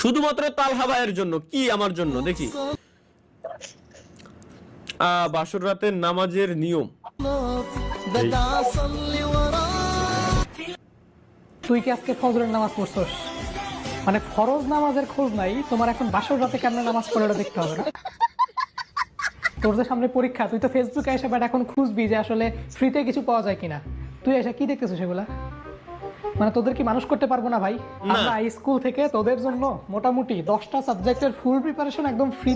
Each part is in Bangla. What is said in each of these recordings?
শুধুমাত্র তালহা ভাইয়ের জন্য, কি আমার জন্য? দেখি বাসর রাতের নামাজের নিয়ম। তুই কি আজকে ফজরের নামাজ পড়ছস? মানে ফরজ নামাজের খোঁজ নাই, তোমার এখন বাসর রাতে কেমনে নামাজ পড়ে ওটা দেখতে হবে না? তোর যে সামনে পরীক্ষা, তুই তো ফেসবুকে এসে বাট এখন খুঁজবি যে আসলে ফ্রিতে কিছু পাওয়া যায় কিনা। তুই এসে কি দেখতেছিস সেগুলা? মানে তোদের কি মানুষ করতে পারবো না ভাই? আমরা স্কুল থেকে তোদের জন্য মোটামুটি 10টা সাবজেক্টের ফুল প্রিপারেশন একদম ফ্রি,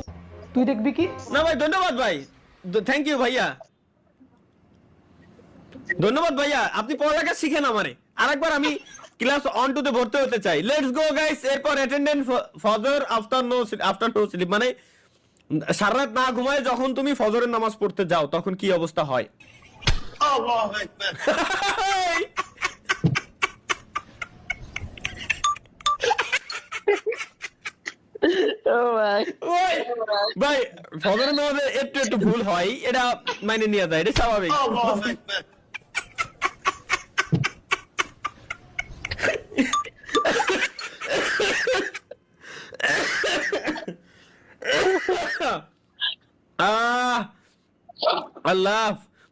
তুই দেখবি কি? না ভাই, ধন্যবাদ ভাই, থ্যাংক ইউ ভাইয়া, ধন্যবাদ ভাইয়া, আপনি পড়ালেখা শিখেন আমারে। আরেকবার আমি ক্লাস 1 2 তে ভর্তি হতে চাই। Let's go guys. এরপর অ্যাটেন্ডেন্স ফজর আফটার নো স্লিপ, মানে সারা রাত না ঘুমায় যখন তুমি ফজরের নামাজ পড়তে যাও তখন কি অবস্থা হয়? আল্লাহু আকবার। ভাই ফজরের নামাজে একটু একটু ভুল হয়, এটা মানে নিয়ে যায়, এটা স্বাভাবিক। আল্লাহ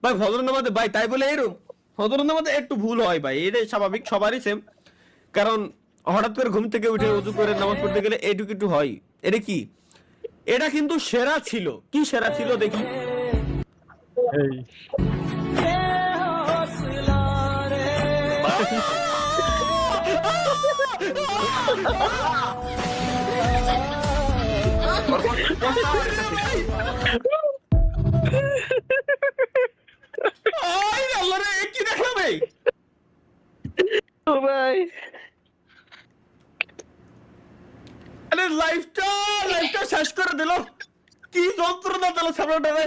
ভাই, ফজরের নামাজে ভাই তাই বলে এরকম ফজরের নামাজে একটু ভুল হয় ভাই, এটা স্বাভাবিক, সবারই সেম। কারণ হঠাৎ করে ঘুম থেকে উঠে ওযু করে নামাজ পড়তে গেলে এইটুকু একটু হয়। এটা কি? এটা কিন্তু সেরা ছিল। কি সেরা ছিল দেখি? কি দেখলাম ভাই? লাইফটা শেষ করে দিল। কি যন্ত্রণা দিল সামনে।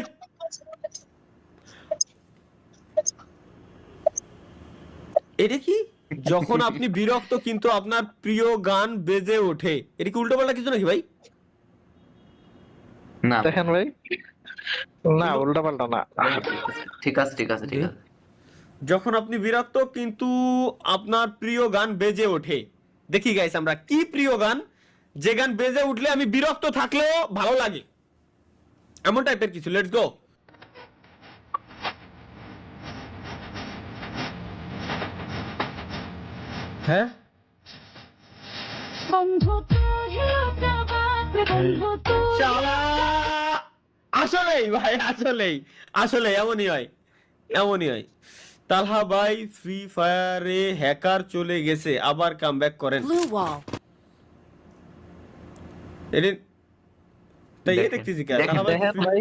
এটা কি? যখন আপনি বিরক্ত কিন্তু আপনার প্রিয় গান বেজে ওঠে, এটা কি উল্টো পাল্টা কিছু নাকি ভাই? না দেখেন ভাই, না উল্টা পাল্টা না, ঠিক আছে ঠিক আছে ঠিক আছে। যখন আপনি বিরক্ত কিন্তু আপনার প্রিয় গান বেজে ওঠে। দেখি গাইস আমরা কি প্রিয় গান, যে গান বেজে উঠলে আমি বিরক্ত থাকলেও ভালো লাগে, এমন টাইপের কিছু। Let's go. হ্যাঁ, আসলেই ভাই, আসলে এমনই হয়, এমনই হয়। তালহা ভাই ফ্রি ফায়ারে হ্যাকার চলে গেছে, আবার কামব্যাক করেন। তাই এই দেখতেছি কি তালহা ভাই দেখেন ভাই,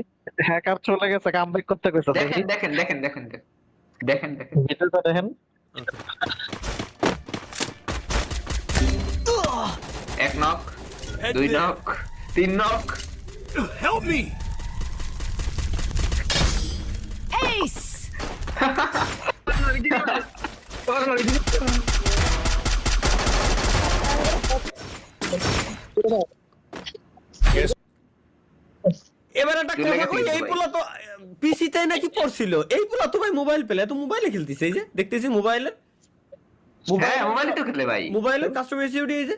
হ্যাকার চলে গেছে, কামব্যাক করতে কইছে। দেখেন দেখেন দেখেন দেখেন দেখেন দেখেন ভিডিওটা দেখেন। এক নক, দুই নক, তিন নক। Help me. এইস এবার একটা কথা কই, এই পোলা তো পিসিতে নাকি পড়ছিল, এই পোলা তো ভাই মোবাইল পেলে, তো মোবাইলে খেলতিছে। এই যে দেখতেছি মোবাইলে, হ্যাঁ মোবাইলে তো খেলে ভাই, মোবাইলের কাস্টমার সিকিউরিটি এই যে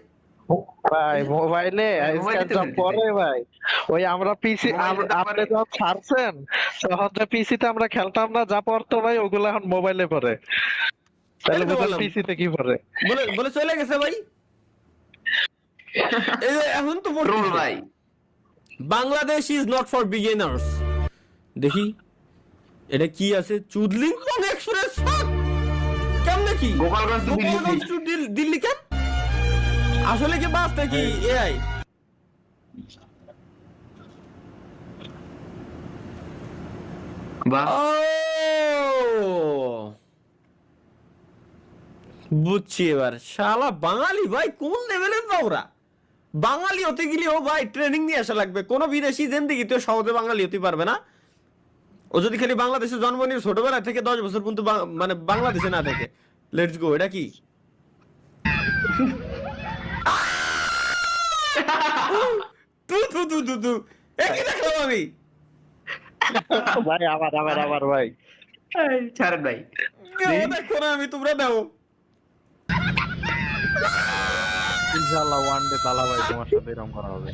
ভাই মোবাইলে আজকাল পরে ভাই, ওই আমরা পিসি আপনি যখন ছাড়ছেন তখন যে পিসিতে আমরা খেলতাম না, যা পড়তো ভাই ওগুলো এখন মোবাইলে পড়ে। তাহলে বুঝলাম পিসিতে কি পড়ে। বলে চলে গেছে ভাই। এই যে এখন তো রুল ভাই, Bangladesh is not for beginners. দেখি এটা কি আছে, চুদলিং এক্সপ্রেস কেমনে কি গোপালগঞ্জ টু দিল্লি কেন? আসলে কি বাস নাকি এআই? বাহ বুঝছি এবার। শালা বাঙালি ভাই কোন লেভেলের পাওরা। বাঙালি হতে গেলেও ভাই ট্রেনিং নিয়ে আসা লাগবে। কোনো বিদেশি জিন্দেগি তো সহজে বাঙালি হতে পারবে না। ও যদি খালি বাংলাদেশে জন্ম নিয়ে ছোটবেলা থেকে 10 বছর পর্যন্ত মানে বাংলাদেশে না থাকে। Let's go. এটা কি? একই দেখলাম আমি ভাই। আবার ভাই ছাড়েন ভাই, দেখো না আমি, তোমরা দাও। ইনশাআল্লাহ ওয়ান ডে তালা ভাই তোমার সাথে এরকম করা হবে।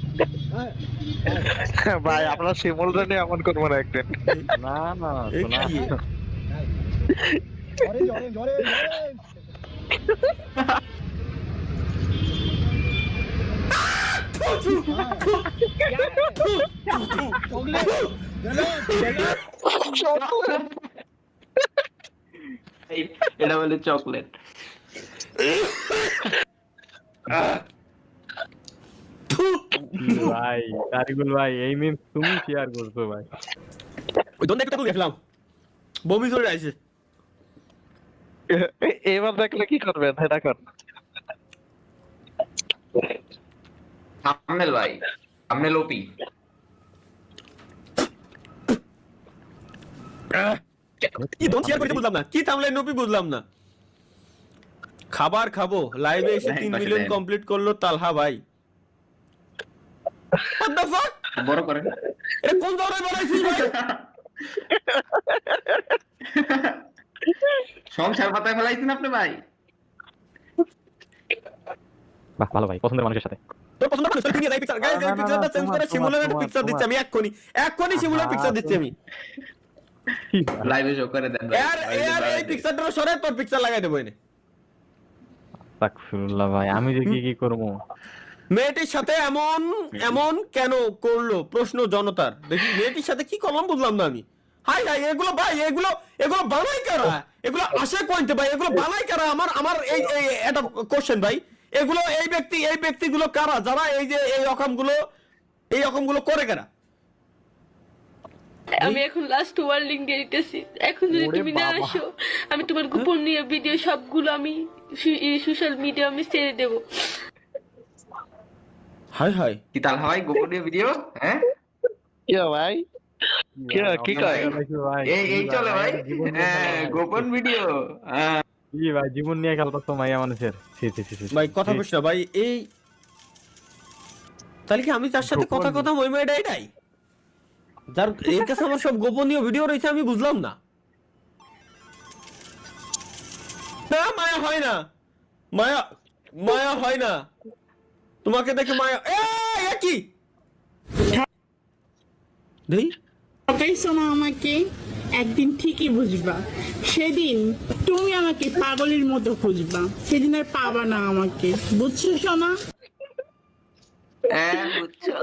ভাই আমরা শিমুল রে নিয়ে এমন করবো না একদিন। না না এ শোনা কি? এটা বলে চকলেট। ভাই তারিকুল ভাই এই মিম তুমি শেয়ার করছো ভাই। ওই দন্দে একটা দেখলাম বমি চলে আসছে। এবার দেখলে কি করবেন এটা কর। থাম্বনেল ভাই, থাম্বনেল ওপি। কি দন শেয়ার করতে বুঝলাম না, কি থামলে নবি বুঝলাম না। খাবার খাবো লাইভে এসে 3 মিলিয়ন কমপ্লিট করলো তালহা ভাই। What the fuck? বড় করেন। এটা কোন ধরনের বানাইছিস ভাই? সংসার পাতায় ফেলাইছেন আপনি ভাই। বাহ ভালো ভাই পছন্দের মানুষের সাথে। তোর পছন্দ করে তুই নিয়ে যাই পিকচার। গাইস এই পিকচারটা চেঞ্জ করে সিমুলারের পিকচার দিচ্ছি আমি এক্ষুনি সিমুলার পিকচার দিচ্ছি আমি। লাইভে শো করে দেন ভাই। এর এই পিকচারটা সরে তোর পিকচার লাগাই দেবো এনে। আস্তাগফিরুল্লাহ ভাই আমি যে কি করব। মেয়েটির সাথে এমন কেন করলো প্রশ্ন জনতার। দেখি মেয়েটির সাথে কি করলাম বুঝলাম না আমি। হাই হাই এগুলো ভাই এগুলো বানাই কারা? এগুলো আসে পয়েন্টে ভাই, এগুলো বানাই কারা? আমার এই একটা কোশ্চেন ভাই। এগুলো এই ব্যক্তিগুলো কারা যারা এই যে এই রকমগুলো করে কারা? আমি এখন লাস্ট ওয়ার্ল্ডিং দিতেছি। এখন যদি তুমি না আসো আমি তোমার গোপনীয় ভিডিও সবগুলো আমি সোশ্যাল মিডিয়া আমি ছেড়ে দেব। হাই হাই কি তাল ভাই গোপনীয় ভিডিও? হ্যাঁ কি ভাই কি কয় এই চলে ভাই। হ্যাঁ গোপন ভিডিও। হ্যাঁ কি ভাই জীবন নিয়ে খেলতো মাইয়া মানুষের। ভাই কথা বলছ না ভাই। এই তাহলে কি আমি তার সাথে কথা ওই মেয়েটা এটাই যার এর কাছে আমার সব গোপনীয় ভিডিও রয়েছে আমি বুঝলাম না। না মায়া হয় না, মায়া হয় না তোমাকে দেখে মায়া। এ কি দেই ঠকাইছো না আমাকে, একদিন ঠিকই বুঝবা। সেদিন তুমি আমাকে পাগলের মতো খুঁজবা, সেদিন আর পাবা না আমাকে, বুঝছো সোনা? হ্যাঁ বুঝছো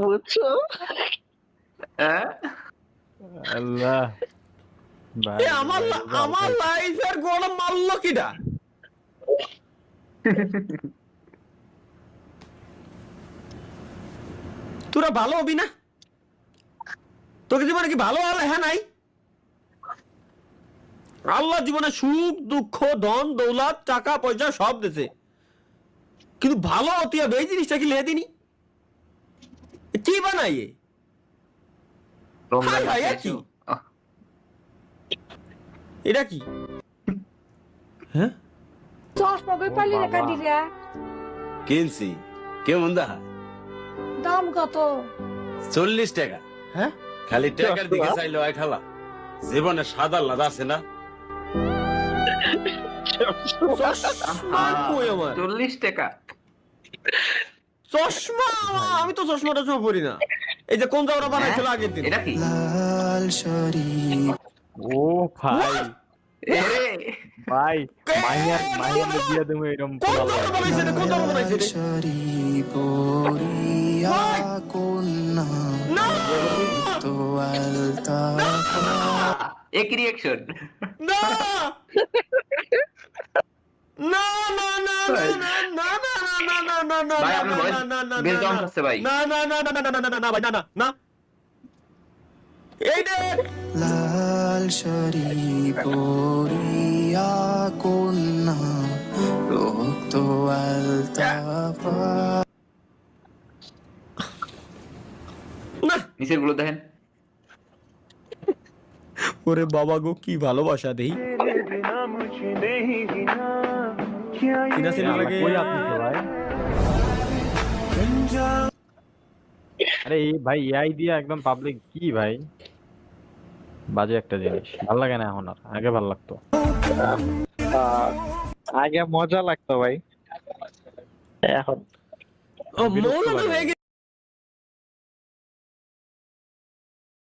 বুঝছো হ্যাঁ আল্লাহ ভাই আমার লাইফের গোড়া মারলো কিটা? তোরা ভালো হবি না? তোকে জীবনে কি ভালো হ্যাঁ নাই? আল্লাহ জীবনে সুখ দুঃখ ধন দৌলত টাকা পয়সা সব দিছে, কিন্তু ভালো হতে হবে এই জিনিসটা কি লে দিনি? কি বানাই কি এটা কি? হ্যাঁ চশমা কই পালি রেখা দিলা? কিনছি কেমন দা? দাম কত? 40 টাকা। হ্যাঁ খালি টাকার দিকে চাইলো আই খালা। জীবনে সাদা লাদ আছে না? চশমা কই আমার? 40 টাকা চশমা? আমি তো চশমা টশমা পরি না। এই যে কোন জায়গাটা বানাইছিল আগের দিন। এটা কি? ও ভাই এরে ভাই মাইয়ার দিয়ে দেবো এরকম কোন জায়গাটা বানাইছে রে? কোন জায়গাটা বানাইছে রে? না এক রিঅ্যাকশন। না না না না না না না না না না না ভাই আপনার ভয়েস বেশ ডাউন হচ্ছে ভাই। না না না না না না না না ভাই না না না এই দেখ লাল শাড়ি পরিয়া কন্যা রক্ত আলতা না নিচের গুলো দেখেন। ওরে বাবা গো কি ভালোবাসা দেই। সিনা সিনা লাগে। কই আপনি তো ভাই? আরে এই ভাই এআই দিয়ে একদম পাবলিক কি ভাই বাজে একটা জিনিস। ভালো লাগে না এখন আর, আগে ভালো লাগতো। আগে মজা লাগতো ভাই। এখন ও মৌলানা হয়ে